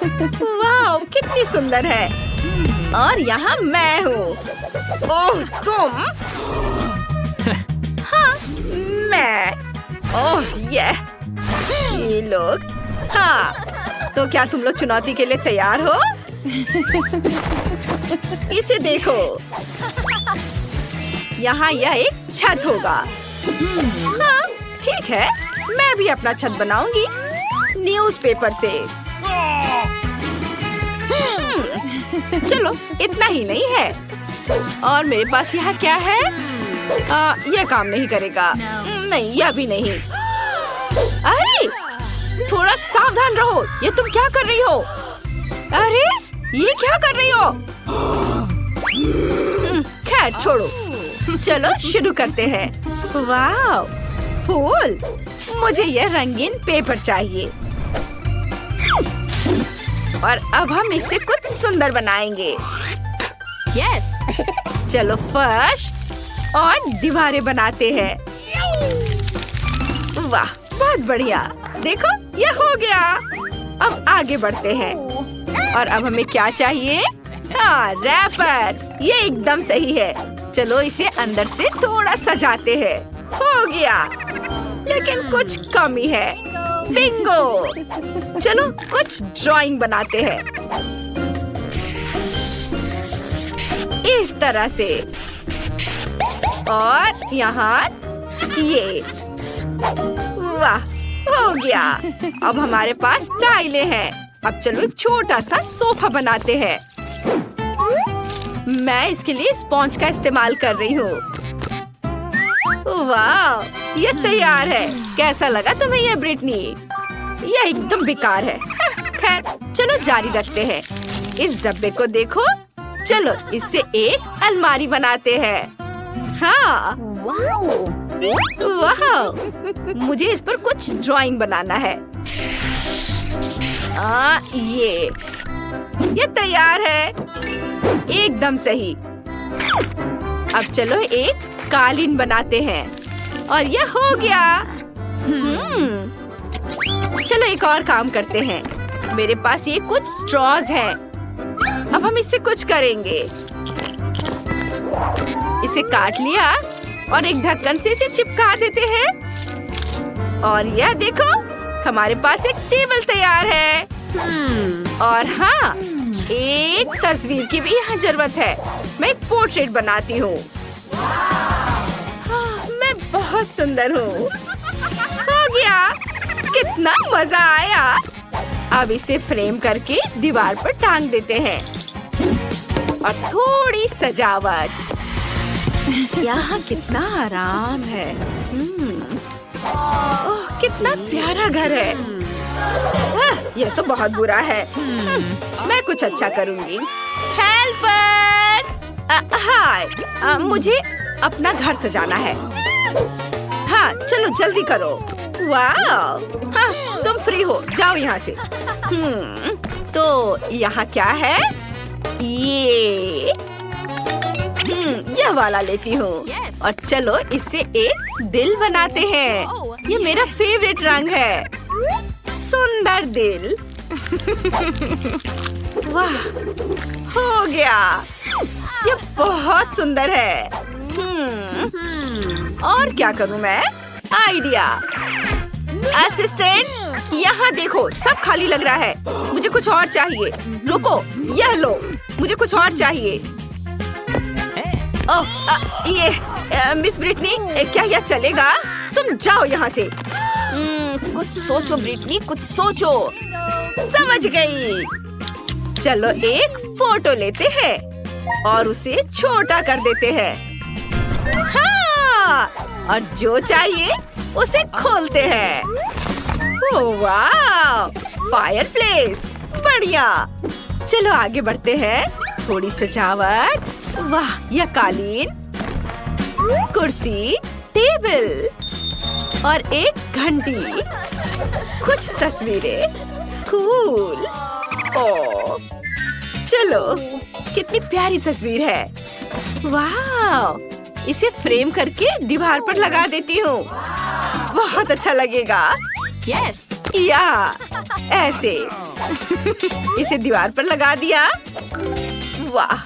वाह, कितनी सुंदर है। और यहाँ मैं हूँ। ओह तुम? हाँ, मैं। ओह ये लोग। हाँ, तो क्या तुम लोग चुनौती के लिए तैयार हो? इसे देखो। यहाँ यह एक छत होगा। हाँ, ठीक है, मैं भी अपना छत बनाऊंगी न्यूज़पेपर से। चलो, इतना ही नहीं है। और मेरे पास यहाँ क्या है? यह काम नहीं करेगा। नहीं, यह भी नहीं। अरे, थोड़ा सावधान रहो। ये तुम क्या कर रही हो? अरे, ये क्या कर रही हो? खैर छोड़ो, चलो शुरू करते हैं। वाह, फूल। मुझे यह रंगीन पेपर चाहिए। और अब हम इससे कुछ सुंदर बनाएंगे। यस, चलो फर्श और दीवारें बनाते हैं। वाह, बहुत बढ़िया। देखो, यह हो गया। अब आगे बढ़ते हैं। और अब हमें क्या चाहिए? हाँ, रैपर। ये एकदम सही है। चलो इसे अंदर से थोड़ा सजाते हैं। हो गया, लेकिन कुछ कमी है। बिंगो। चलो कुछ ड्राइंग बनाते हैं। इस तरह से। और यहाँ ये। वाह, हो गया। अब हमारे पास टाइलें हैं। अब चलो एक छोटा सा सोफा बनाते हैं। मैं इसके लिए स्पॉन्ज का इस्तेमाल कर रही हूँ। वाह, ये तैयार है। कैसा लगा तुम्हें ये ब्रिटनी? ये एकदम बेकार है। खैर, चलो जारी रखते हैं। इस डब्बे को देखो। चलो इससे एक अलमारी बनाते हैं। हाँ, वाह, मुझे इस पर कुछ ड्राइंग बनाना है। ये तैयार है। एकदम सही। अब चलो एक कालीन बनाते हैं। और यह हो गया। चलो एक और काम करते हैं। मेरे पास ये कुछ स्ट्रॉज है। अब हम इससे कुछ करेंगे। इसे काट लिया और एक ढक्कन से इसे चिपका देते हैं। और यह देखो, हमारे पास एक टेबल तैयार है। और हाँ, एक तस्वीर की भी यहाँ जरूरत है। मैं एक पोर्ट्रेट बनाती हूँ। मैं बहुत सुंदर हूँ। हो गया, कितना मजा आया। अब इसे फ्रेम करके दीवार पर टांग देते हैं। और थोड़ी सजावट। यहाँ कितना आराम है। ओह, कितना प्यारा घर है। यह तो बहुत बुरा है। मैं कुछ अच्छा करूँगी। हेल्पर! हाय, मुझे अपना घर सजाना है। हाँ, चलो जल्दी करो। वाह, हाँ, तुम फ्री हो, जाओ यहाँ से। तो यहाँ क्या है? यह वाला लेती हूँ। और चलो इससे एक दिल बनाते हैं। ये मेरा फेवरेट रंग है। सुंदर दिल। वाह, हो गया। ये बहुत सुंदर है। और क्या करूँ मैं? आइडिया। असिस्टेंट, यहाँ देखो, सब खाली लग रहा है। मुझे कुछ और चाहिए। रुको, यह लो, मुझे कुछ और चाहिए। ये मिस ब्रिटनी, क्या यह चलेगा? तुम जाओ यहाँ से। कुछ सोचो ब्रिटनी, कुछ सोचो। समझ गई। चलो एक फोटो लेते हैं और उसे छोटा कर देते हैं। हाँ, और जो चाहिए उसे खोलते हैं। ओह वाह, फायरप्लेस। बढ़िया। चलो आगे बढ़ते हैं। थोड़ी सजावट। वाह, यह कालीन, कुर्सी, टेबल और एक घंटी। कुछ तस्वीरें। कूल। ओह, चलो, कितनी प्यारी तस्वीर है। वाह, इसे फ्रेम करके दीवार पर लगा देती हूँ। बहुत अच्छा लगेगा। यस, या ऐसे। इसे दीवार पर लगा दिया। वाह!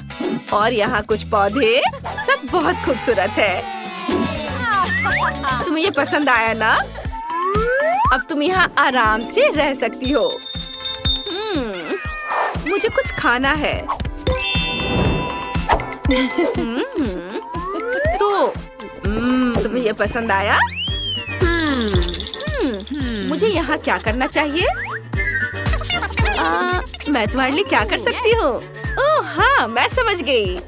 और यहाँ कुछ पौधे, सब बहुत खूबसूरत है। तुम्हें ये पसंद आया ना? अब तुम यहाँ आराम से रह सकती हो। मुझे कुछ खाना है। तो तुम्हें ये पसंद आया? मुझे यहाँ क्या करना चाहिए? मैं तुम्हारे लिए क्या कर सकती हूँ? ओह हाँ, मैं समझ गई।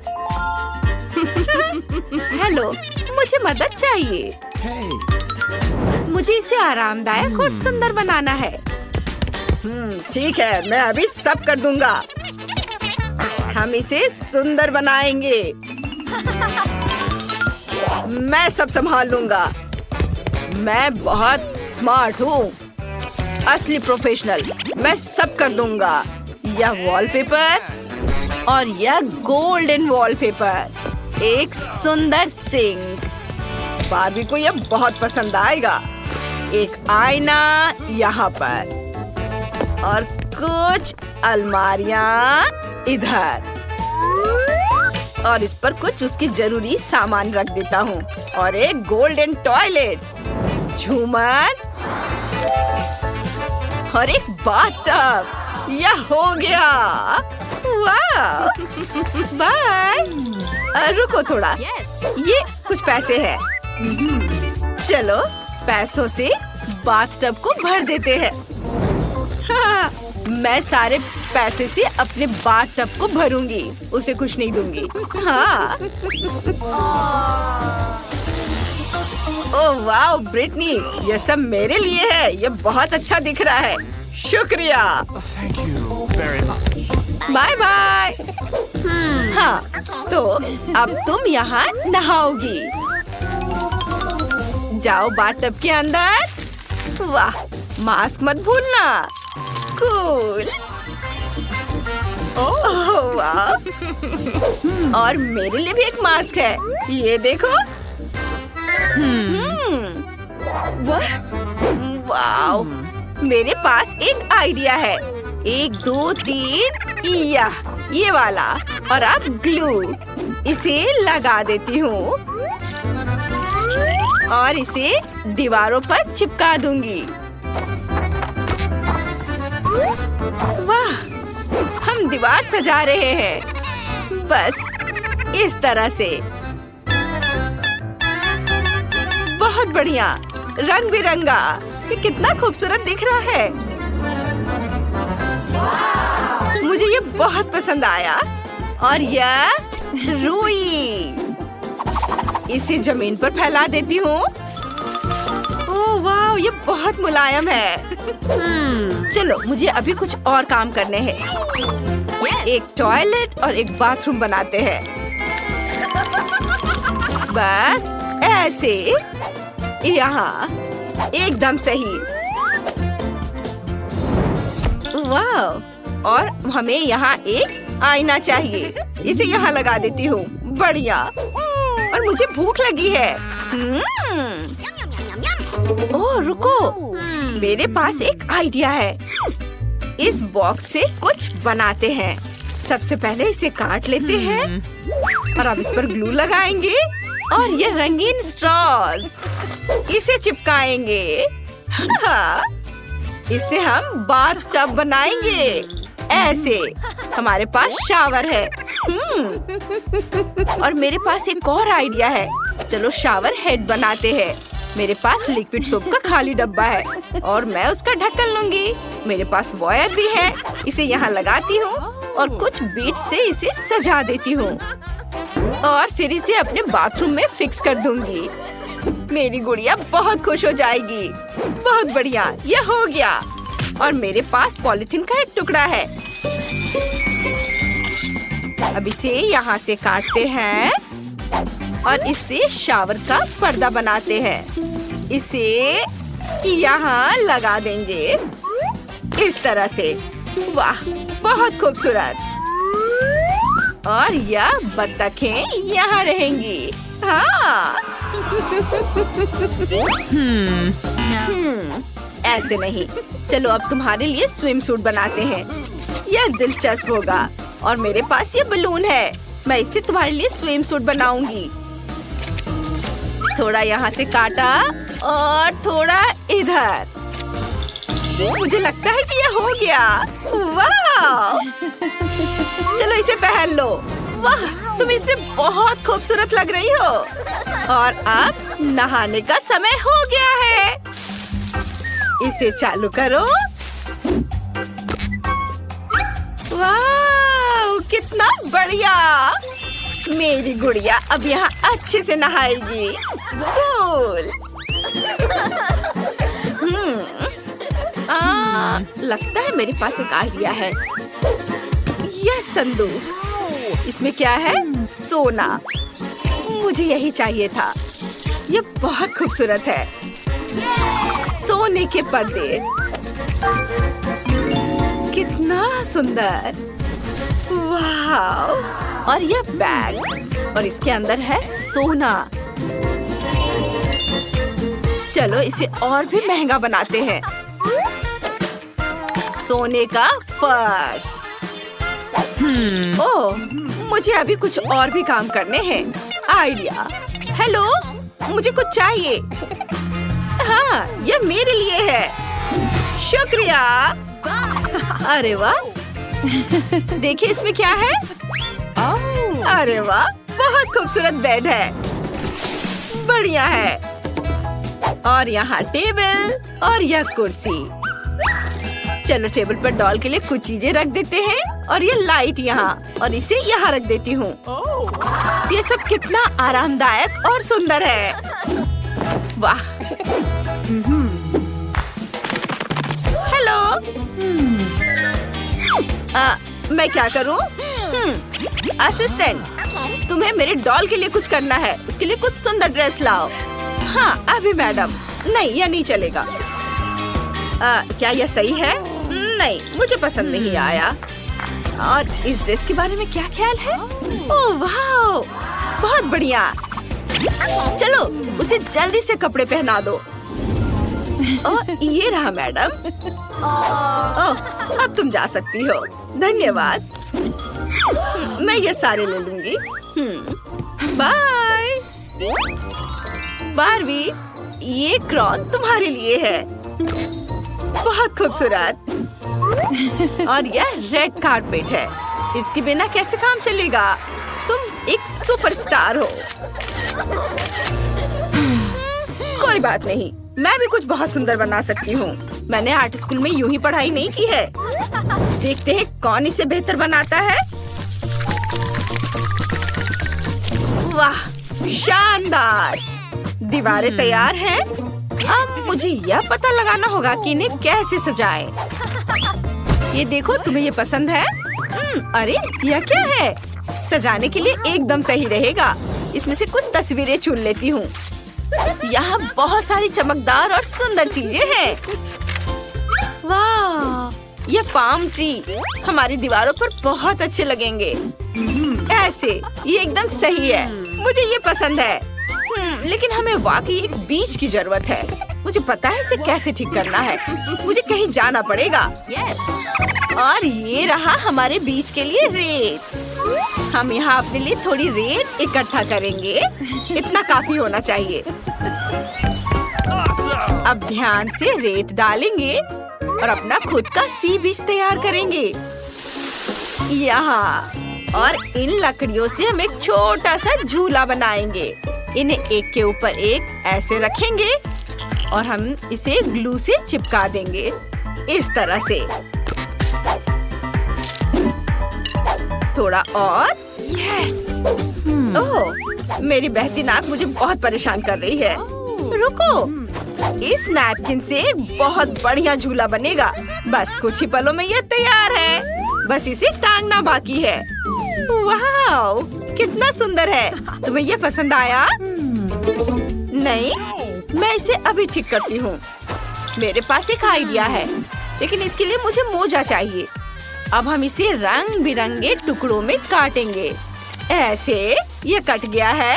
हेलो, मुझे मदद चाहिए। मुझे इसे आरामदायक और सुंदर बनाना है। ठीक है, मैं अभी सब कर दूंगा। हम इसे सुंदर बनाएंगे। मैं सब संभाल लूंगा। मैं बहुत स्मार्ट हूँ, असली प्रोफेशनल। मैं सब कर दूंगा। यह वॉलपेपर और यह गोल्डन वॉलपेपर, एक सुंदर सिंक। बार्बी को यह बहुत पसंद आएगा। एक आईना यहाँ पर और कुछ अलमारियाँ इधर, और इस पर कुछ उसकी जरूरी सामान रख देता हूँ। और एक गोल्डन टॉयलेट, झूमर और एक बाथटब। यह हो गया। वाह! बाय। रुको थोड़ा। ये कुछ पैसे हैं। चलो पैसों से बाथटब को भर देते हैं। हाँ, मैं सारे पैसे से अपने बाथटब को भरूंगी, उसे कुछ नहीं दूंगी। हाँ। ओह वाह ब्रिटनी, ये सब मेरे लिए है। ये बहुत अच्छा दिख रहा है। शुक्रिया। Bye bye. हाँ, तो अब तुम यहाँ नहाओगी। जाओ बाथटब के अंदर। वाह, मास्क मत भूलना। कूल। ओह वाह! और मेरे लिए भी एक मास्क है। ये देखो। वाह! मेरे पास एक आइडिया है। 1 2 3 ये वाला। और अब ग्लू, इसे लगा देती हूँ और इसे दीवारों पर चिपका दूंगी। वाह! हम दीवार सजा रहे हैं, बस इस तरह से। बहुत बढ़िया, रंग बिरंगा। ये कितना खूबसूरत दिख रहा है। मुझे ये बहुत पसंद आया। और यह रुई, इसे जमीन पर फैला देती हूँ। ओह वाह, ये बहुत मुलायम है। चलो मुझे अभी कुछ और काम करने हैं। एक टॉयलेट और एक बाथरूम बनाते हैं। बस ऐसे, यहाँ एकदम सही। वाह! और हमें यहाँ एक आईना चाहिए। इसे यहाँ लगा देती हूँ। बढ़िया। और मुझे भूख लगी है। ओह रुको, मेरे पास एक आइडिया है। इस बॉक्स से कुछ बनाते हैं। सबसे पहले इसे काट लेते हैं और अब इस पर ग्लू लगाएंगे और ये रंगीन स्ट्रॉज, इसे चिपकाएंगे। इससे हम बाथटब बनाएंगे। ऐसे हमारे पास शावर है। और मेरे पास एक और आइडिया है। चलो शावर हेड बनाते हैं। मेरे पास लिक्विड सोप का खाली डब्बा है और मैं उसका ढक्कन लूंगी। मेरे पास वायर भी है। इसे यहाँ लगाती हूँ और कुछ बीट से इसे सजा देती हूँ और फिर इसे अपने बाथरूम में फिक्स कर दूंगी। मेरी गुड़िया बहुत खुश हो जाएगी। बहुत बढ़िया, यह हो गया। और मेरे पास पॉलिथीन का एक टुकड़ा है। अब इसे यहाँ से काटते हैं और इससे शावर का पर्दा बनाते हैं। इसे यहाँ लगा देंगे इस तरह से। वाह, बहुत खूबसूरत। और यह बत्तखें यहाँ रहेंगी। हाँ। ऐसे नहीं, चलो अब तुम्हारे लिए स्विम सूट बनाते हैं। यह दिलचस्प होगा। और मेरे पास ये बलून है, मैं इससे तुम्हारे लिए स्विम सूट बनाऊंगी। थोड़ा यहाँ से काटा और थोड़ा इधर। मुझे लगता है कि यह हो गया। वाह! चलो इसे पहन लो। वाह, तुम इसमें बहुत खूबसूरत लग रही हो। और अब नहाने का समय हो गया है। इसे चालू करो। वाह, कितना बढ़िया! मेरी गुड़िया अब यहाँ अच्छे से नहाएगी। कूल। लगता है मेरे पास एक आइडिया है। यह संदूक, इसमें क्या है? सोना। मुझे यही चाहिए था। यह बहुत खूबसूरत है। सोने के पर्दे, कितना सुंदर। वाह! और यह बैग, और इसके अंदर है सोना। चलो इसे और भी महंगा बनाते हैं। सोने का फर्श। ओह, मुझे अभी कुछ और भी काम करने हैं। आइडिया। हेलो, मुझे कुछ चाहिए। हाँ, यह मेरे लिए है। शुक्रिया। अरे वाह, देखिए इसमें क्या है। अरे वाह, बहुत खूबसूरत बेड है। बढ़िया है। और यहाँ टेबल और यह कुर्सी। चलो टेबल पर डॉल के लिए कुछ चीजें रख देते हैं। और ये लाइट यहाँ, और इसे यहाँ रख देती हूँ। ये सब कितना आरामदायक और सुंदर है। वाह! हेलो। मैं क्या करूँ? असिस्टेंट, तुम्हें मेरे डॉल के लिए कुछ करना है। उसके लिए कुछ सुंदर ड्रेस लाओ। हाँ, अभी मैडम। नहीं, यह नहीं चलेगा। क्या यह सही है? नहीं, मुझे पसंद नहीं आया। और इस ड्रेस के बारे में क्या ख्याल है? ओह वाह, बहुत बढ़िया। चलो उसे जल्दी से कपड़े पहना दो। ओह, ये रहा मैडम। ओह, अब तुम जा सकती हो। धन्यवाद। मैं ये सारे ले लूंगी। बाय। बारबी, ये क्रॉन तुम्हारे लिए है। बहुत खूबसूरत। और यह रेड कारपेट है। इसके बिना कैसे काम चलेगा? तुम एक सुपरस्टार हो। कोई बात नहीं, मैं भी कुछ बहुत सुंदर बना सकती हूँ। मैंने आर्ट स्कूल में यूं ही पढ़ाई नहीं की है। देखते हैं कौन इसे बेहतर बनाता है। वाह, शानदार! दीवारें तैयार हैं। अब मुझे यह पता लगाना होगा कि इन्हें कैसे सजाएं। ये देखो, तुम्हें ये पसंद है? अरे यह क्या है? सजाने के लिए एकदम सही रहेगा। इसमें से कुछ तस्वीरें चुन लेती हूँ। यहाँ बहुत सारी चमकदार और सुंदर चीजें हैं। वाह, यह पाम ट्री हमारी दीवारों पर बहुत अच्छे लगेंगे। ऐसे, ये एकदम सही है। मुझे ये पसंद है। लेकिन हमें वाकई एक बीज की जरूरत है। मुझे पता है इसे कैसे ठीक करना है। मुझे कहीं जाना पड़ेगा। और ये रहा हमारे बीज के लिए रेत। हम यहाँ अपने लिए थोड़ी रेत इकट्ठा करेंगे। इतना काफी होना चाहिए। अब ध्यान से रेत डालेंगे और अपना खुद का सी बीज तैयार करेंगे। यहाँ, और इन लकड़ियों से हम एक छोटा सा झूला बनाएंगे। इन्हें एक के ऊपर एक ऐसे रखेंगे और हम इसे ग्लू से चिपका देंगे इस तरह से। थोड़ा और। यस! ओह, मेरी बहती नाक मुझे बहुत परेशान कर रही है। रुको, इस नैपकिन से एक बहुत बढ़िया झूला बनेगा। बस कुछ ही पलों में यह तैयार है। बस इसे टांगना बाकी है। वाह, कितना सुंदर है। तुम्हें ये पसंद आया? नहीं, मैं इसे अभी ठीक करती हूँ। मेरे पास एक आइडिया है, लेकिन इसके लिए मुझे मोजा चाहिए। अब हम इसे रंग बिरंगे टुकड़ों में काटेंगे। ऐसे, ये कट गया है।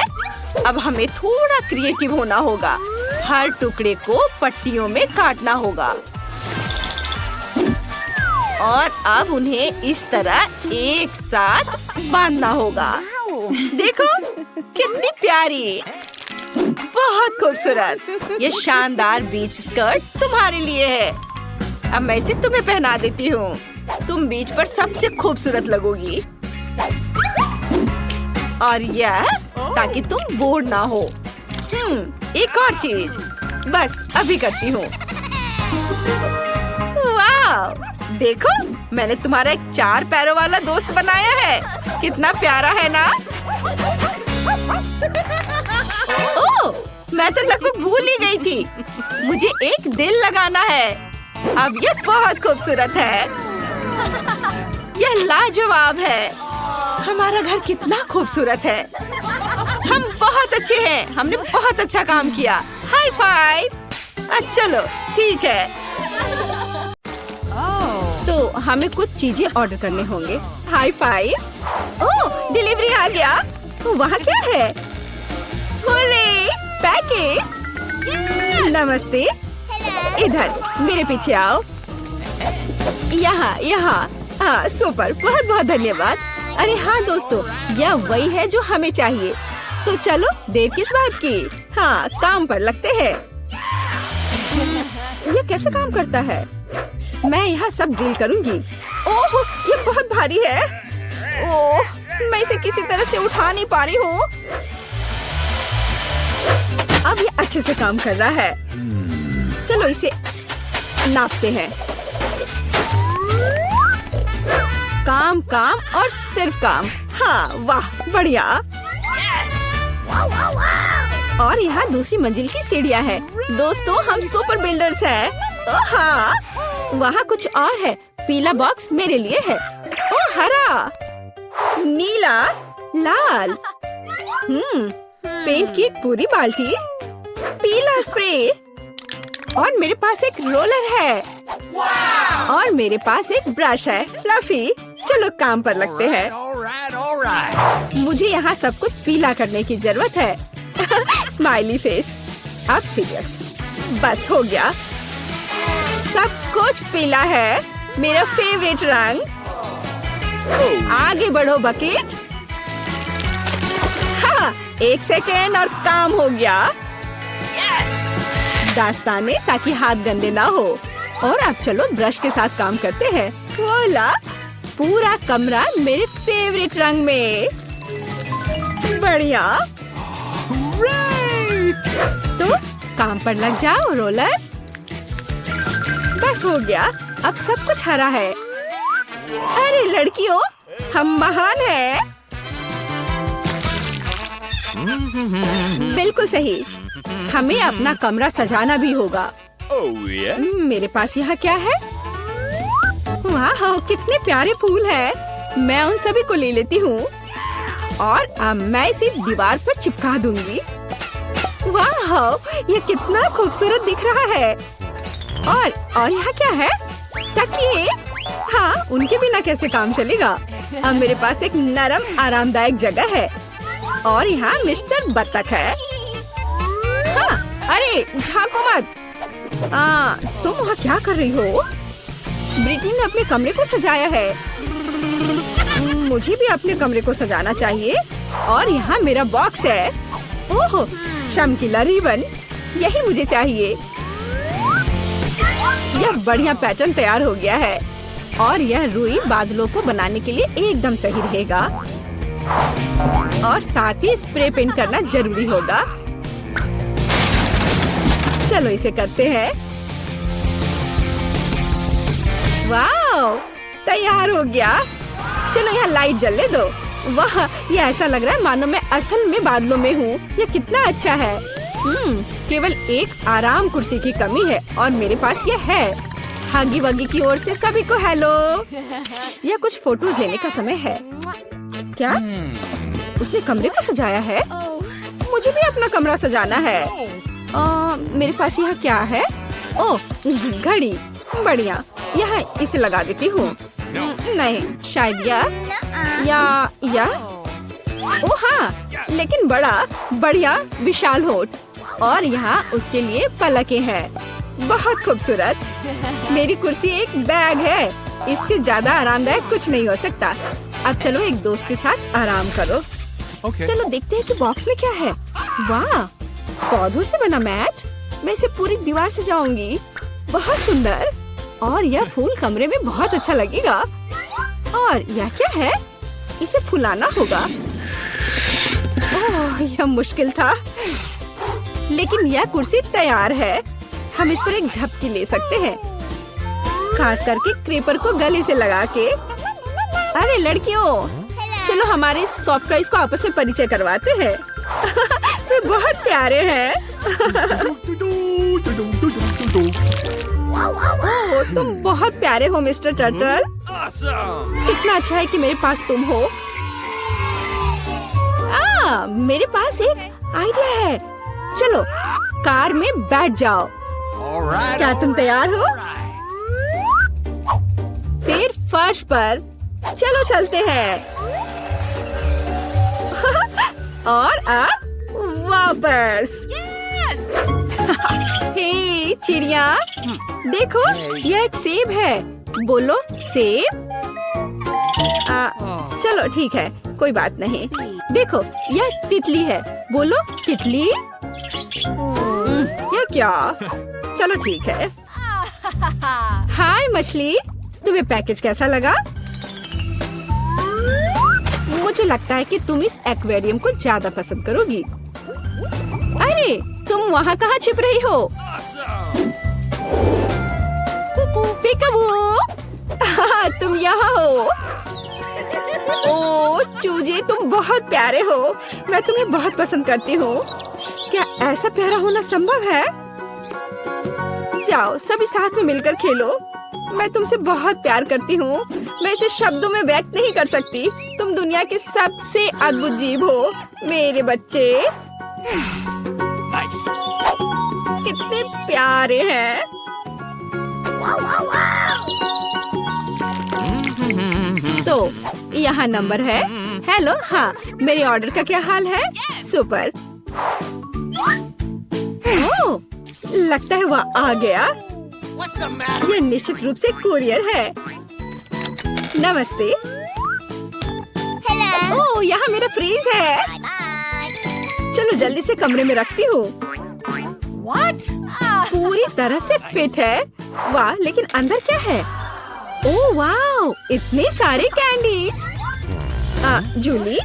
अब हमें थोड़ा क्रिएटिव होना होगा। हर टुकड़े को पट्टियों में काटना होगा। और अब उन्हें इस तरह एक साथ बांधना होगा। देखो कितनी प्यारी, बहुत खूबसूरत। ये शानदार बीच स्कर्ट तुम्हारे लिए है। अब मैं इसे तुम्हें पहना देती हूँ। तुम बीच पर सबसे खूबसूरत लगोगी। और यह ताकि तुम बोर ना हो। एक और चीज, बस अभी करती हूँ। वाह, देखो मैंने तुम्हारा एक 4 पैरों वाला दोस्त बनाया है। कितना प्यारा है ना? ओह, मैं तो लगभग भूल ही गई थी। मुझे एक दिल लगाना है। अब यह बहुत खूबसूरत है। यह लाजवाब है। हमारा घर कितना खूबसूरत है। हम बहुत अच्छे हैं। हमने बहुत अच्छा काम किया। High five. चलो ठीक है। तो हमें कुछ चीजें ऑर्डर करने होंगे। High five. ओह, डिलीवरी आ गया। वहाँ क्या है? Hurray, package. नमस्ते। इधर मेरे पीछे आओ। यहाँ। हाँ, सुपर, बहुत बहुत धन्यवाद। अरे हाँ दोस्तों, यह वही है जो हमें चाहिए। तो चलो देर किस बात की। हाँ, काम पर लगते हैं। यह कैसे काम करता है? मैं यहाँ सब डील करूँगी। ओह, ये बहुत भारी है। ओह, मैं इसे किसी तरह से उठा नहीं पा रही हूँ। अब ये अच्छे से काम कर रहा है। चलो इसे नापते हैं। काम काम और सिर्फ काम। हाँ, वाह, बढ़िया। और यहाँ दूसरी मंजिल की सीढ़ियाँ हैं। दोस्तों, हम सुपर बिल्डर्स हैं। हाँ, वहाँ कुछ और है। पीला बॉक्स मेरे लिए है। ओह, हरा, नीला, लाल। पेंट की एक पूरी बाल्टी, पीला स्प्रे, और मेरे पास एक रोलर है। और मेरे पास एक ब्रश है, फ्लफी। चलो काम पर लगते हैं। मुझे यहाँ सब कुछ पीला करने की जरूरत है। Smiley face. अब सीरियस। बस हो गया। सब कुछ पीला है। मेरा फेवरेट रंग। आगे बढ़ो बकेट। हाँ, 1 सेकेंड और काम हो गया। दास्ताने ताकि हाथ गंदे ना हो। और अब चलो ब्रश के साथ काम करते हैं। वोला, पूरा कमरा मेरे फेवरेट रंग में। बढ़िया। तो काम पर लग जाओ रोलर। बस हो गया। अब सब कुछ हरा है। अरे लड़कियों, हम महान हैं। बिल्कुल सही। हमें अपना कमरा सजाना भी होगा। मेरे पास यहाँ क्या है? वाह, कितने प्यारे फूल हैं। मैं उन सभी को ले लेती हूँ और अब मैं इसे दीवार पर चिपका दूंगी। वाह, ये कितना खूबसूरत दिख रहा है। और यहाँ क्या है? तकिए। हाँ, उनके बिना कैसे काम चलेगा। अब मेरे पास एक नरम आरामदायक जगह है। और यहाँ मिस्टर बत्तख है। हाँ, अरे झांको मत। तुम वहाँ क्या कर रही हो? ब्रिटनी ने अपने कमरे को सजाया है। मुझे भी अपने कमरे को सजाना चाहिए। और यहाँ मेरा बॉक्स है। ओह, चमकीला रिबन। यही मुझे चाहिए। यह बढ़िया पैटर्न तैयार हो गया है। और यह रुई बादलों को बनाने के लिए एकदम सही रहेगा। और साथ ही स्प्रे पेंट करना जरूरी होगा। चलो इसे करते हैं। वाह, तैयार हो गया। चलो यहाँ लाइट जलने दो। वाह, ये ऐसा लग रहा है मानो मैं असल में बादलों में हूँ। ये कितना अच्छा है। केवल एक आराम कुर्सी की कमी है और मेरे पास ये है। हागी वागी की ओर से सभी को हेलो। यह कुछ फोटोज लेने का समय है। क्या उसने कमरे को सजाया है? मुझे भी अपना कमरा सजाना है। मेरे पास यहाँ क्या है? ओह, घड़ी। बढ़िया, यहाँ इसे लगा देती हूँ। नहीं, शायद या ओह हाँ, लेकिन बड़ा बढ़िया विशाल होठ। और यहाँ उसके लिए पलकें हैं। बहुत खूबसूरत। मेरी कुर्सी एक बैग है। इससे ज्यादा आरामदायक कुछ नहीं हो सकता। अब चलो एक दोस्त के साथ आराम करो। चलो देखते हैं कि बॉक्स में क्या है। वाह, पौधों से बना मैट। मैं इसे पूरी दीवार से जाऊंगी। बहुत सुंदर। और यह फूल कमरे में बहुत अच्छा लगेगा। और यह क्या है? इसे फुलाना होगा। ओह, यह मुश्किल था, लेकिन यह कुर्सी तैयार है। हम इस पर एक झपकी ले सकते हैं, खास करके क्रेपर को गले से लगा के। अरे लड़कियों, चलो हमारे सॉफ्ट टॉयज को आपस में परिचय करवाते हैं। वे बहुत प्यारे हैं। ओह, तुम बहुत प्यारे हो मिस्टर टर्टल। कितना अच्छा है कि मेरे पास तुम हो। मेरे पास एक आइडिया है। चलो कार में बैठ जाओ। क्या तुम तैयार हो? फिर फर्श पर चलो चलते हैं। और अब वापस। हे चिड़िया, देखो यह एक सेब है। बोलो सेब। चलो ठीक है, कोई बात नहीं। देखो यह तितली है। बोलो तितली। यह क्या? चलो ठीक है। हाय मछली, तुम्हें पैकेज कैसा लगा? मुझे लगता है कि तुम इस एक्वेरियम को ज्यादा पसंद करोगी। अरे तुम वहाँ कहाँ छिप रही हो? पिकाबू, तुम यहाँ हो। ओ चूजे, तुम बहुत प्यारे हो। मैं तुम्हें बहुत पसंद करती हूँ। क्या ऐसा प्यारा होना संभव है? जाओ सभी साथ में मिलकर खेलो। मैं तुमसे बहुत प्यार करती हूँ। मैं इसे शब्दों में व्यक्त नहीं कर सकती। तुम दुनिया के सबसे अद्भुत जीव हो मेरे बच्चे। कितने प्यारे हैं। तो यहाँ नंबर है। हेलो, हाँ मेरे ऑर्डर का क्या हाल है? सुपर। ओह, लगता है वह आ गया। यह निश्चित रूप से कुरियर है। नमस्ते। ओह, यहाँ मेरा फ्रीज है। चलो जल्दी से कमरे में रखती हूँ। पूरी तरह से फिट है। वाह, लेकिन अंदर क्या है? ओह वाह, इतने सारे कैंडीज। जूली,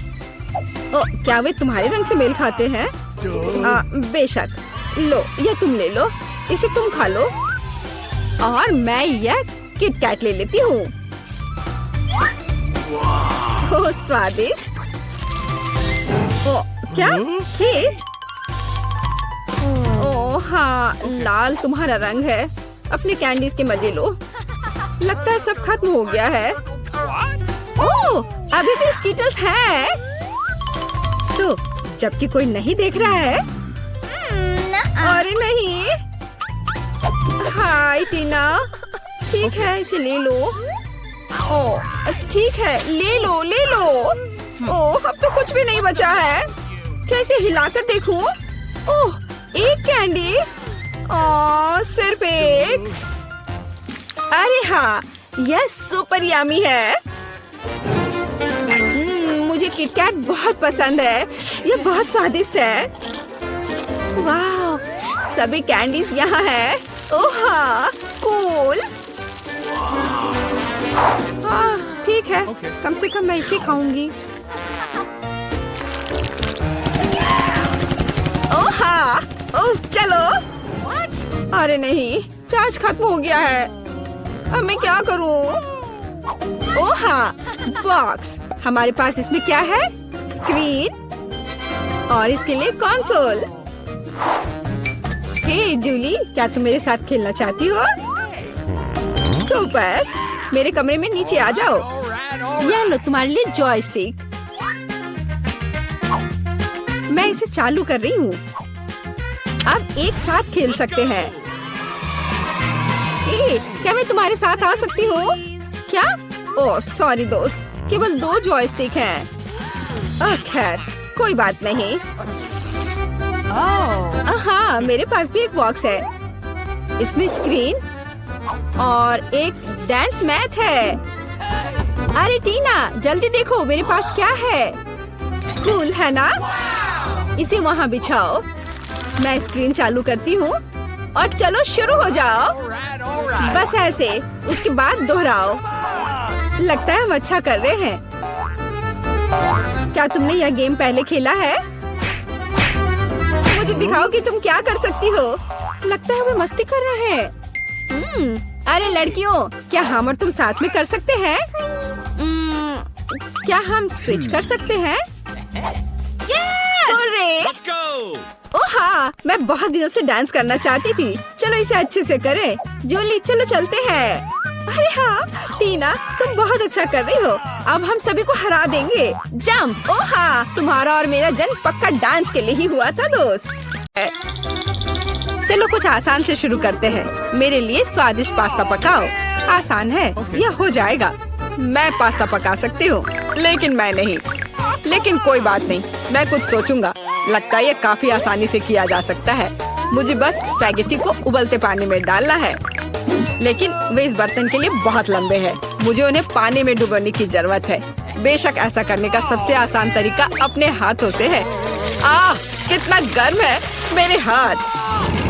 क्या वे तुम्हारे रंग से मेल खाते हैं? बेशक। लो, यह तुम ले लो। इसे तुम खा लो। और मैं यह किट कैट ले लेती हूँ। ओह स्वादिष्ट। ओह क्या केक? ओह हाँ, लाल तुम्हारा रंग है। अपने कैंडीज के मजे लो। लगता है सब खत्म हो गया है। ओह, अभी भी स्कीटल्स हैं। तो जबकि कोई नहीं देख रहा है। अरे नहीं। हाय टीना, ठीक है इसे ले लो। ओह ठीक है, ले लो ले लो। ओह, अब तो कुछ भी नहीं बचा है। कैसे हिलाकर देखूं? ओह, एक कैंडी। ओह, सिर्फ एक। अरे हाँ, यह सुपर यामी है। मुझे किटकैट बहुत पसंद है। यह बहुत स्वादिष्ट है। वाह, सभी कैंडीज यहाँ है। ओह हाँ, कूल। ठीक है, कम से कम मैं इसे खाऊंगी। ओह हाँ, ओह चलो। अरे नहीं, चार्ज खत्म हो गया है। अब मैं क्या करूं? ओह हाँ, बॉक्स। हमारे पास इसमें क्या है? स्क्रीन और इसके लिए कंसोल। हे जूली, क्या तुम मेरे साथ खेलना चाहती हो? सुपर। मेरे कमरे में नीचे आ जाओ। यह लो तुम्हारे लिए जॉयस्टिक। मैं इसे चालू कर रही हूँ। अब एक साथ खेल सकते हैं। क्या मैं तुम्हारे साथ आ सकती हूँ? क्या? ओह सॉरी दोस्त, केवल 2 जॉयस्टिक हैं। खैर कोई बात नहीं। हाँ, मेरे पास भी एक बॉक्स है। इसमें स्क्रीन और एक डांस मैच है। अरे टीना, जल्दी देखो मेरे पास क्या है। कूल है ना? इसे वहाँ बिछाओ। मैं स्क्रीन चालू करती हूँ और चलो शुरू हो जाओ। बस ऐसे, उसके बाद दोहराओ। लगता है हम अच्छा कर रहे हैं। क्या तुमने यह गेम पहले खेला है? मुझे दिखाओ कि तुम क्या कर सकती हो। लगता है वे मस्ती कर रहे हैं। अरे लड़कियों, क्या हम और तुम साथ में कर सकते हैं? क्या हम स्विच कर सकते हैं? Let's go! ओह हाँ, मैं बहुत दिनों से डांस करना चाहती थी। चलो इसे अच्छे से करें। जूली, चलो चलते हैं। अरे हाँ टीना, तुम बहुत अच्छा कर रही हो। अब हम सभी को हरा देंगे। जंप! ओह हाँ, तुम्हारा और मेरा जन्म पक्का डांस के लिए ही हुआ था दोस्त। चलो कुछ आसान से शुरू करते हैं। मेरे लिए स्वादिष्ट पास्ता पकाओ। आसान है, यह हो जाएगा। मैं पास्ता पका सकती हूँ, लेकिन मैं नहीं। लेकिन कोई बात नहीं, मैं कुछ सोचूंगा। लगता है ये काफी आसानी से किया जा सकता है। मुझे बस स्पैगेटी को उबलते पानी में डालना है। लेकिन वे इस बर्तन के लिए बहुत लंबे हैं। मुझे उन्हें पानी में डुबोने की जरूरत है। बेशक ऐसा करने का सबसे आसान तरीका अपने हाथों से है। कितना गर्म है मेरे हाथ।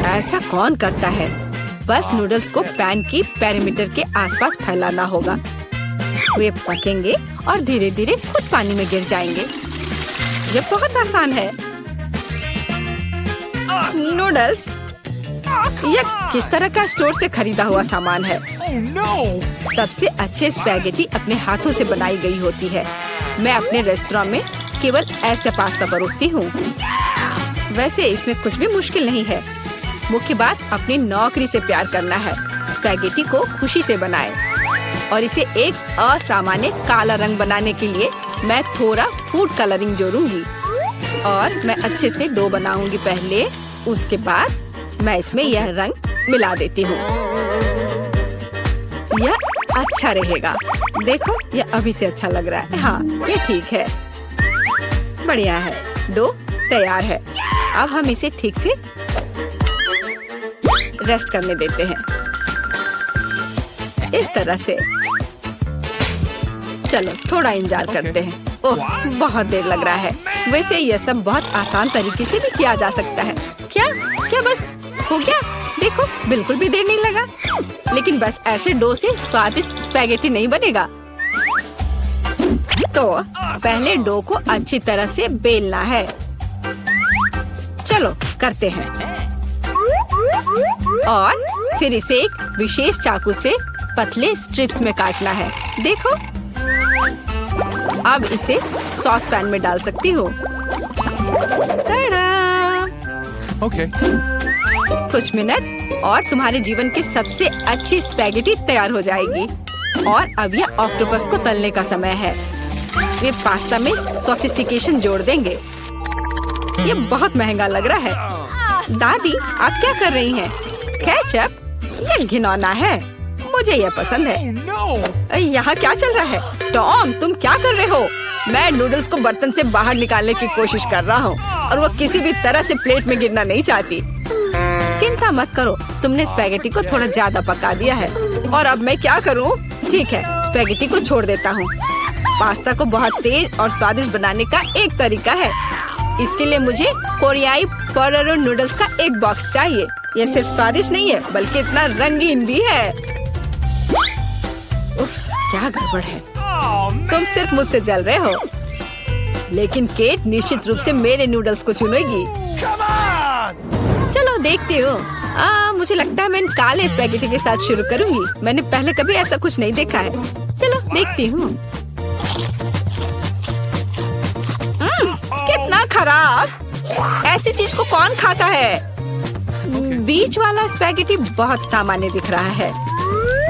ऐसा कौन करता है? बस नूडल्स को पैन की पेरीमीटर के आसपास फैलाना होगा। वे पकेंगे और धीरे धीरे खुद पानी में गिर जाएंगे। ये बहुत आसान है। नूडल्स, यह किस तरह का स्टोर से खरीदा हुआ सामान है? सबसे अच्छे स्पैगेटी अपने हाथों से बनाई गई होती है। मैं अपने रेस्टोरेंट में केवल ऐसे पास्ता परोसती हूँ। वैसे इसमें कुछ भी मुश्किल नहीं है। मुख्य बात अपनी नौकरी से प्यार करना है। स्पैगेटी को खुशी से बनाएं। और इसे एक असामान्य काला रंग बनाने के लिए मैं थोड़ा फूड कलरिंग जोड़ूंगी। और मैं अच्छे से डो बनाऊंगी पहले। उसके बाद मैं इसमें यह रंग मिला देती हूँ। यह अच्छा रहेगा। देखो, यह अभी से अच्छा लग रहा है। हाँ, ये ठीक है। बढ़िया है। डो तैयार है। अब हम इसे ठीक से रेस्ट करने देते हैं, इस तरह से। चलो थोड़ा इंतजार करते हैं। ओह, बहुत देर लग रहा है। वैसे यह सब बहुत आसान तरीके से भी किया जा सकता है। क्या बस हो गया? देखो, बिल्कुल भी देर नहीं लगा। लेकिन बस ऐसे डो से स्वादिष्ट स्पैगेटी नहीं बनेगा। तो पहले डो को अच्छी तरह से बेलना है। चलो करते हैं। और फिर इसे एक विशेष चाकू से पतले स्ट्रिप्स में काटना है। देखो, अब इसे सॉस पैन में डाल सकती हूँ। Okay. कुछ मिनट और तुम्हारे जीवन की सबसे अच्छी स्पैगेटी तैयार हो जाएगी। और अब यह ऑक्टोपस को तलने का समय है। वे पास्ता में सोफिस्टिकेशन जोड़ देंगे। ये बहुत महंगा लग रहा है। दादी, आप क्या कर रही हैं? केचप? ये घिनौना है। मुझे यह पसंद है। यहाँ क्या चल रहा है? टॉम, तुम क्या कर रहे हो? मैं नूडल्स को बर्तन से बाहर निकालने की कोशिश कर रहा हूँ और वो किसी भी तरह से प्लेट में गिरना नहीं चाहती। चिंता मत करो, तुमने स्पैगेटी को थोड़ा ज्यादा पका दिया है। और अब मैं क्या करूँ? ठीक है, स्पैगेटी को छोड़ देता हूँ। पास्ता को बहुत तेज और स्वादिष्ट बनाने का एक तरीका है। इसके लिए मुझे कोरियाई पोटेटो नूडल्स का एक बॉक्स चाहिए। यह सिर्फ स्वादिष्ट नहीं है, बल्कि इतना रंगीन भी है। उफ, क्या गड़बड़ है। तुम सिर्फ मुझसे जल रहे हो। लेकिन केट निश्चित रूप से मेरे नूडल्स को चुनेगी। चलो देखती हूँ। मुझे लगता है मैं काले स्पैगेटी के साथ शुरू करूंगी। मैंने पहले कभी ऐसा कुछ नहीं देखा है। चलो देखती हूँ। कितना खराब! ऐसी चीज को कौन खाता है? बीच वाला स्पैगेटी बहुत सामान्य दिख रहा है।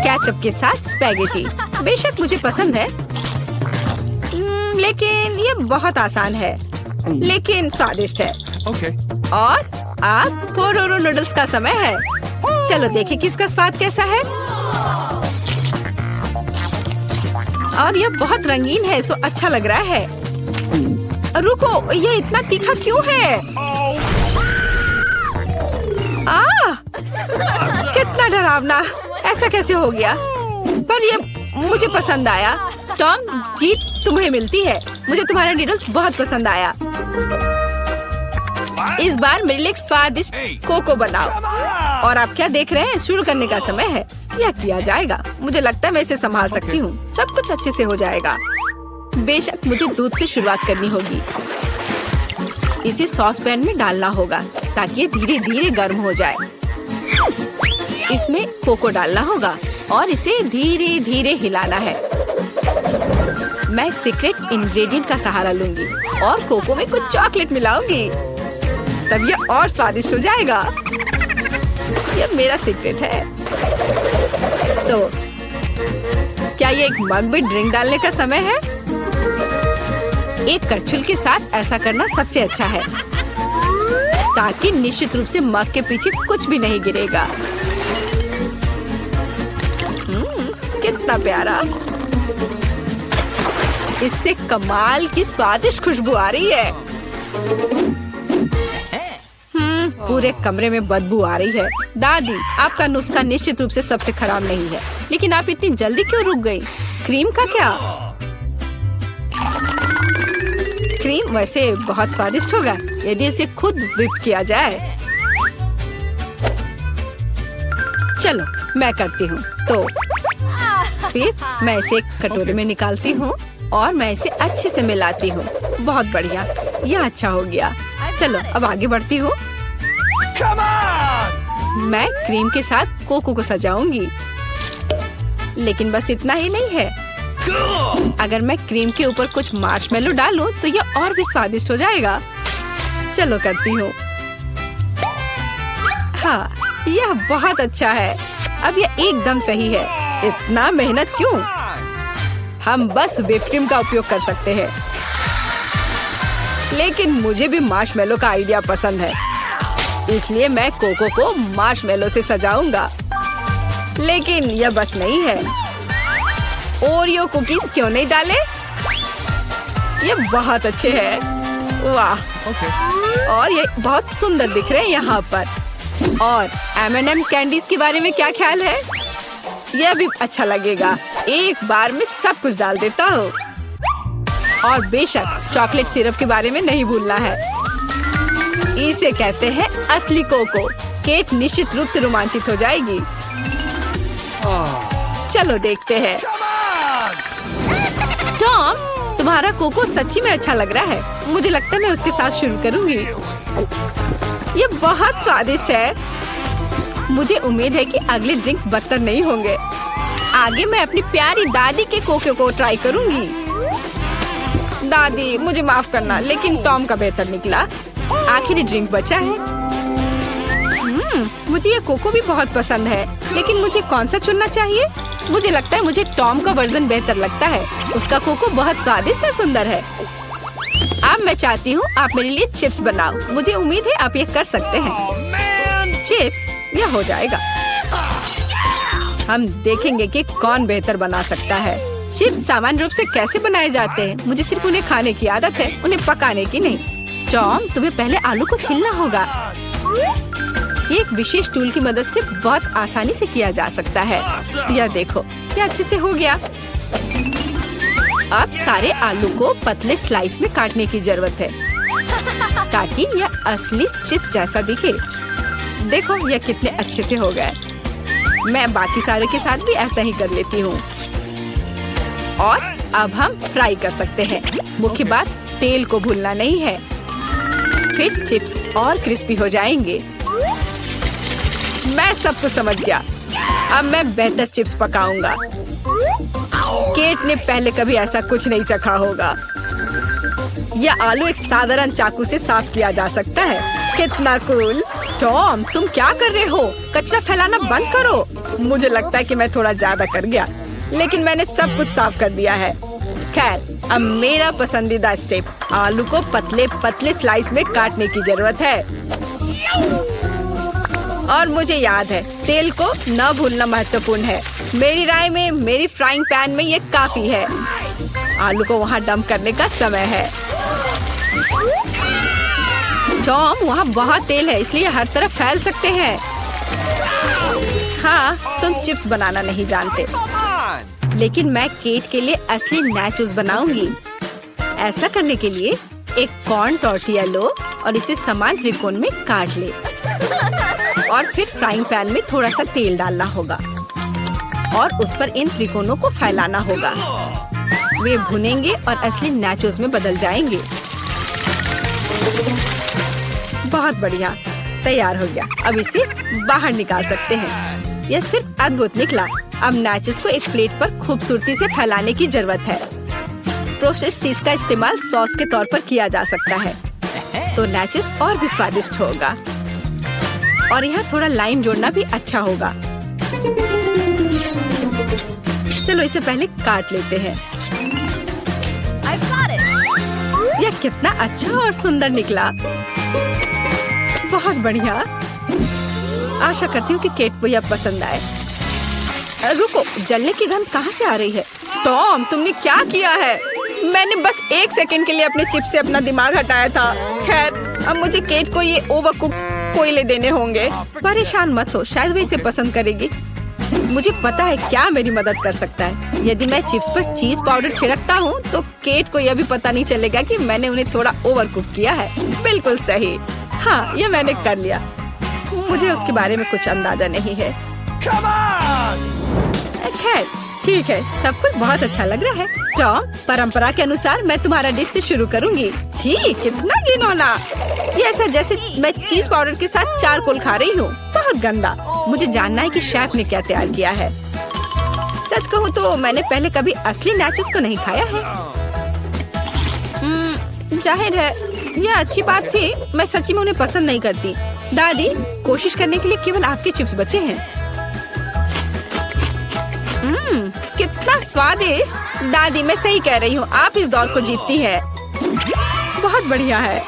केचप के साथ स्पैगेटी बेशक मुझे पसंद है, लेकिन ये बहुत आसान है, लेकिन स्वादिष्ट है। Okay. और अब पोटेटो नूडल्स का समय है। चलो देखें किसका स्वाद कैसा है। और यह बहुत रंगीन है, सो अच्छा लग रहा है। रुको, ये इतना तीखा क्यों है? कितना डरावना! ऐसा कैसे हो गया? पर और ये मुझे पसंद आया। टॉम, जीत तुम्हें मिलती है। मुझे तुम्हारा नूडल्स बहुत पसंद आया। इस बार मेरे लिए एक स्वादिष्ट कोको बनाओ। और आप क्या देख रहे हैं? शुरू करने का समय है। यह किया जाएगा। मुझे लगता है मैं इसे संभाल सकती हूँ। सब कुछ अच्छे से हो जाएगा। बेशक मुझे दूध से शुरुआत करनी होगी। इसे सॉस पैन में डालना होगा ताकि ये धीरे धीरे गर्म हो जाए। इसमें कोको डालना होगा और इसे धीरे धीरे हिलाना है। मैं सीक्रेट इंग्रेडिएंट का सहारा लूंगी और कोको में कुछ चॉकलेट मिलाऊंगी। तब ये और स्वादिष्ट हो जाएगा। यह मेरा सीक्रेट है। तो क्या ये एक मग में ड्रिंक डालने का समय है? एक करछुल के साथ ऐसा करना सबसे अच्छा है ताकि निश्चित रूप से मग के पीछे कुछ भी नहीं गिरेगा। कितना प्यारा। इससे कमाल की स्वादिष्ट खुशबू आ रही है। पूरे कमरे में बदबू आ रही है। दादी, आपका नुस्खा निश्चित रूप से सबसे खराब नहीं है, लेकिन आप इतनी जल्दी क्यों रुक गई? क्रीम का क्या? क्रीम वैसे बहुत स्वादिष्ट होगा यदि इसे खुद व्हिप किया जाए। चलो मैं करती हूँ। तो फिर मैं इसे एक कटोरे में निकालती हूँ और मैं इसे अच्छे से मिलाती हूँ। बहुत बढ़िया, यह अच्छा हो गया। चलो अब आगे बढ़ती हूँ। मैं क्रीम के साथ कोको को सजाऊंगी, लेकिन बस इतना ही नहीं है। अगर मैं क्रीम के ऊपर कुछ मार्शमेलो डालूं तो यह और भी स्वादिष्ट हो जाएगा। चलो करती हूँ। हाँ, यह बहुत अच्छा है। अब यह एकदम सही है। इतना मेहनत क्यों? हम बस व्हिप क्रीम का उपयोग कर सकते हैं। लेकिन मुझे भी मार्शमेलो का आइडिया पसंद है, इसलिए मैं कोको को मार्शमेलो से सजाऊंगा। लेकिन यह बस नहीं है। ओरियो कुकीज क्यों नहीं डाले? ये बहुत अच्छे हैं। वाह। और ये बहुत सुंदर दिख रहे हैं यहाँ पर। और M&M कैंडीज के बारे में क्या ख्याल है? यह भी अच्छा लगेगा। एक बार में सब कुछ डाल देता हूँ। और बेशक चॉकलेट सिरप के बारे में नहीं भूलना है। इसे कहते हैं असली कोको। केट निश्चित रूप से रोमांचित हो जाएगी। चलो देखते हैं। टॉम, तुम्हारा कोको सच्ची में अच्छा लग रहा है। मुझे लगता है मैं उसके साथ शुरू करूंगी। ये बहुत स्वादिष्ट है। मुझे उम्मीद है कि अगले ड्रिंक्स बदतर नहीं होंगे। आगे मैं अपनी प्यारी दादी के कोको को ट्राई करूंगी। दादी, मुझे माफ करना, लेकिन टॉम का बेहतर निकला। आखिरी ड्रिंक बचा है। मुझे ये कोको भी बहुत पसंद है, लेकिन मुझे कौन सा चुनना चाहिए? मुझे लगता है मुझे टॉम का वर्जन बेहतर लगता है। उसका कोको बहुत स्वादिष्ट और सुंदर है। अब मैं चाहती हूँ आप मेरे लिए चिप्स बनाओ। मुझे उम्मीद है आप ये कर सकते हैं। चिप्स, यह हो जाएगा। हम देखेंगे कि कौन बेहतर बना सकता है। चिप्स सामान्य रूप से कैसे बनाए जाते हैं? मुझे सिर्फ उन्हें खाने की आदत है, उन्हें पकाने की नहीं। टॉम, तुम्हें पहले आलू को छीलना होगा। एक विशेष टूल की मदद से बहुत आसानी से किया जा सकता है। यह देखो, यह अच्छे से हो गया। अब सारे आलू को पतले स्लाइस में काटने की जरूरत है ताकि यह असली चिप्स जैसा दिखे। देखो यह कितने अच्छे से हो गए। मैं बाकी सारे के साथ भी ऐसा ही कर लेती हूँ। और अब हम फ्राई कर सकते हैं। मुख्य बात, तेल को भूलना नहीं है। फिर चिप्स और क्रिस्पी हो जाएंगे। मैं सब कुछ समझ गया। अब मैं बेहतर चिप्स पकाऊंगा। केट ने पहले कभी ऐसा कुछ नहीं चखा होगा। यह आलू एक साधारण चाकू से साफ किया जा सकता है। कितना कूल। टॉम, तुम क्या कर रहे हो? कचरा फैलाना बंद करो। मुझे लगता है कि मैं थोड़ा ज्यादा कर गया, लेकिन मैंने सब कुछ साफ कर दिया है। खैर, अब मेरा पसंदीदा स्टेप, आलू को पतले पतले स्लाइस में काटने की जरूरत है। और मुझे याद है, तेल को न भूलना महत्वपूर्ण है। मेरी राय में मेरी फ्राइंग पैन में ये काफी है। आलू को वहाँ डंप करने का समय है। टॉम, वहाँ बहुत तेल है, इसलिए हर तरफ फैल सकते हैं। हाँ, तुम चिप्स बनाना नहीं जानते। लेकिन मैं केट के लिए असली नाचोस बनाऊंगी। ऐसा करने के लिए एक कॉर्न टॉर्टिया लो और इसे समान त्रिकोण में काट ले और फिर फ्राइंग पैन में थोड़ा सा तेल डालना होगा और उस पर इन त्रिकोणों को फैलाना होगा। वे भुनेंगे और असली नाचोस में बदल जाएंगे। बहुत बढ़िया, तैयार हो गया। अब इसे बाहर निकाल सकते हैं। यह सिर्फ अद्भुत निकला। अब नाचोस को एक प्लेट पर खूबसूरती से फैलाने की जरूरत है। प्रोसेस्ड चीज का इस्तेमाल सॉस के तौर पर किया जा सकता है, तो नाचोस और भी स्वादिष्ट होगा। और यहाँ थोड़ा लाइम जोड़ना भी अच्छा होगा। चलो इसे पहले काट लेते हैं। यह कितना अच्छा और सुंदर निकला। बहुत बढ़िया। आशा करती हूँ कि केट को यह पसंद आए। रुको, जलने की गंध कहाँ से आ रही है? टॉम, तुमने क्या किया है? मैंने बस 1 सेकंड के लिए अपने चिप से अपना दिमाग हटाया था। खैर, अब मुझे केट को ये ओवरकुक कोयले देने होंगे। परेशान मत हो, शायद वो इसे पसंद करेगी। मुझे पता है क्या मेरी मदद कर सकता है। यदि मैं चिप्स पर चीज पाउडर छिड़कता हूँ तो केट को यह भी पता नहीं चलेगा कि मैंने उन्हें थोड़ा ओवरकुक किया है। बिल्कुल सही। हाँ, यह मैंने कर लिया। मुझे उसके बारे में कुछ अंदाजा नहीं है। खैर, ठीक है, सब कुछ बहुत अच्छा लग रहा है। टॉम, परंपरा के अनुसार मैं तुम्हारा डिश से शुरू करूंगी। छी, कितना घिनौना। ये ऐसा जैसे मैं चीज पाउडर के साथ चारकोल खा रही हूँ। बहुत गंदा। मुझे जानना है कि शेफ ने क्या तैयार किया है। सच कहूँ तो मैंने पहले कभी असली नाचोस को नहीं खाया है। जाहिर है यह अच्छी बात थी। मैं सच्ची में उन्हें पसंद नहीं करती। दादी, कोशिश करने के लिए केवल आपके चिप्स बचे हैं। कितना स्वादिष्ट। दादी, मैं सही कह रही हूँ, आप इस दौर को जीतती है। बहुत बढ़िया है।